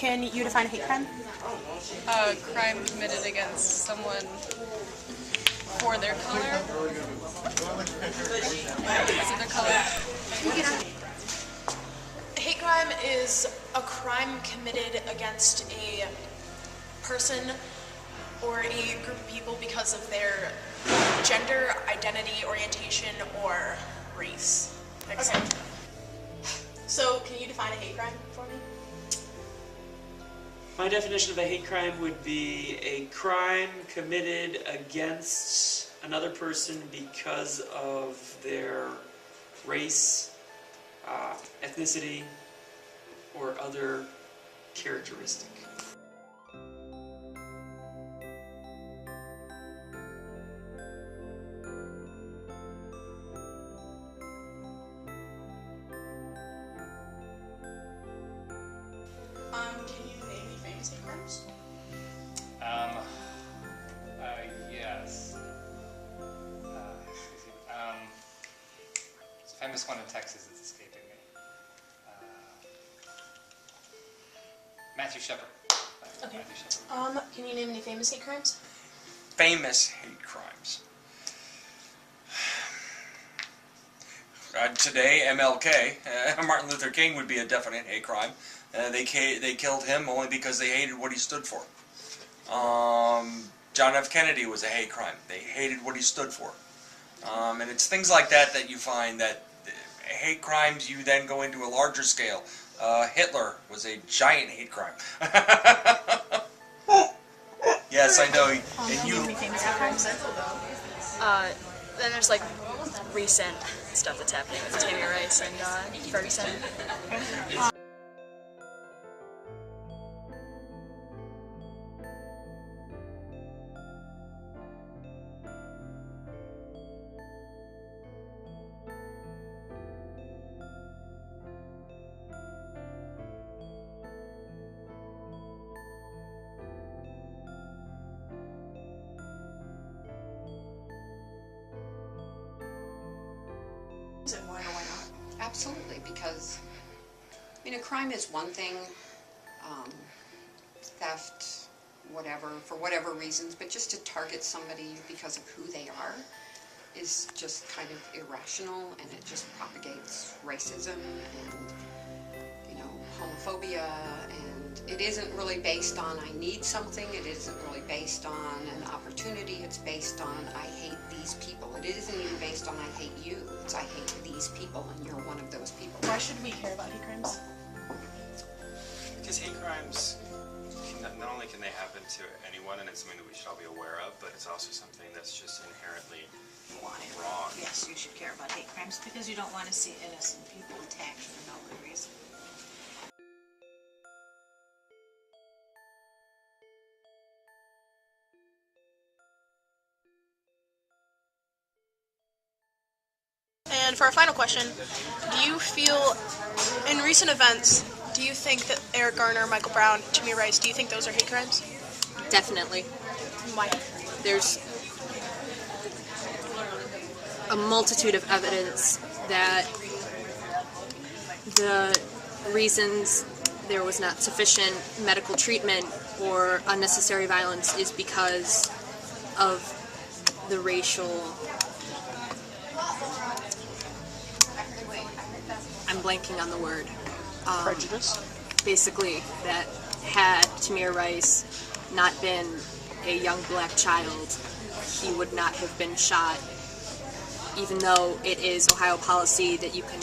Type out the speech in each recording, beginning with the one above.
Can you define a hate crime? A crime committed against someone for their color. Because of their color. A hate crime is a crime committed against a person or a group of people because of their gender, identity, orientation, or race. Okay. So, can you define a hate crime for me? My definition of a hate crime would be a crime committed against another person because of their race, ethnicity, or other characteristic. Can you name any famous hate crimes? Yes. It's a famous one in Texas that's escaping me. Matthew Shepard. Okay. Matthew Shepard. Can you name any famous hate crimes? Famous hate crimes. Today, MLK, Martin Luther King would be a definite hate crime. They killed him only because they hated what he stood for. John F. Kennedy was a hate crime. They hated what he stood for. And it's things like that that you find that hate crimes, you then go into a larger scale. Hitler was a giant hate crime. Yes, I know. And you. Any famous hate crimes? Then there's like recent stuff that's happening with Tammy Rice and Ferguson. And why or why not? Absolutely, because I mean, a crime is one thing, theft, whatever, for whatever reasons, but just to target somebody because of who they are is just kind of irrational, and it just propagates racism and, you know, homophobia, and it isn't really based on I need something, it isn't really based on an opportunity, it's based on I hate these people. It isn't even based on I hate you, it's I hate these people and you're one of those people. Why should we care about hate crimes? Because hate crimes, not only can they happen to anyone, and it's something that we should all be aware of, but it's also something that's just inherently wrong. Yes, you should care about hate crimes because you don't want to see innocent people attacked for no good reason. And for our final question, do you feel, in recent events, do you think that Eric Garner, Michael Brown, Tamir Rice, do you think those are hate crimes? Definitely. Why? There's a multitude of evidence that the reasons there was not sufficient medical treatment or unnecessary violence is because of the racial... I'm blanking on the word. Prejudice? Basically, that had Tamir Rice not been a young black child, he would not have been shot, even though it is Ohio policy that you can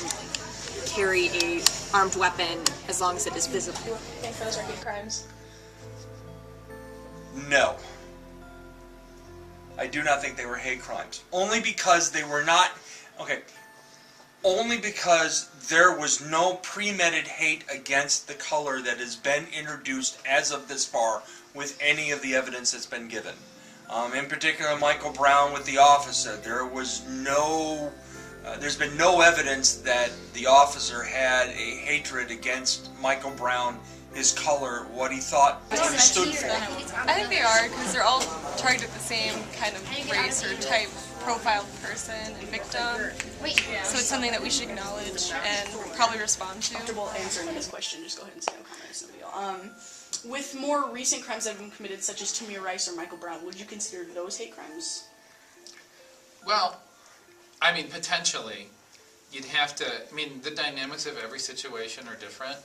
carry a armed weapon as long as it is visible. Do you think those are hate crimes? No. I do not think they were hate crimes. Only because they were not... Okay. Only because there was no premeditated hate against the color that has been introduced as of this far with any of the evidence that's been given. In particular, Michael Brown with the officer, there was no... there's been no evidence that the officer had a hatred against Michael Brown, his color, what he thought, what he stood for. I think they are, because they're all targeted the same kind of race or type profiled person and victim. So it's something that we should acknowledge and probably respond to. Comfortable answering this question, just go ahead and say no comments, no deal. With more recent crimes that have been committed, such as Tamir Rice or Michael Brown, would you consider those hate crimes? Well, I mean, potentially. You'd have to, I mean, the dynamics of every situation are different.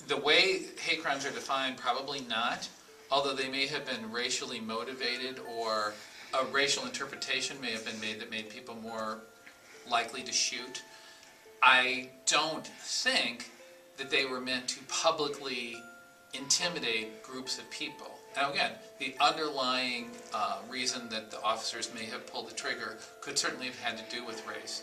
The way hate crimes are defined, probably not, although they may have been racially motivated, or a racial interpretation may have been made that made people more likely to shoot. I don't think that they were meant to publicly intimidate groups of people. Now again, the underlying reason that the officers may have pulled the trigger could certainly have had to do with race.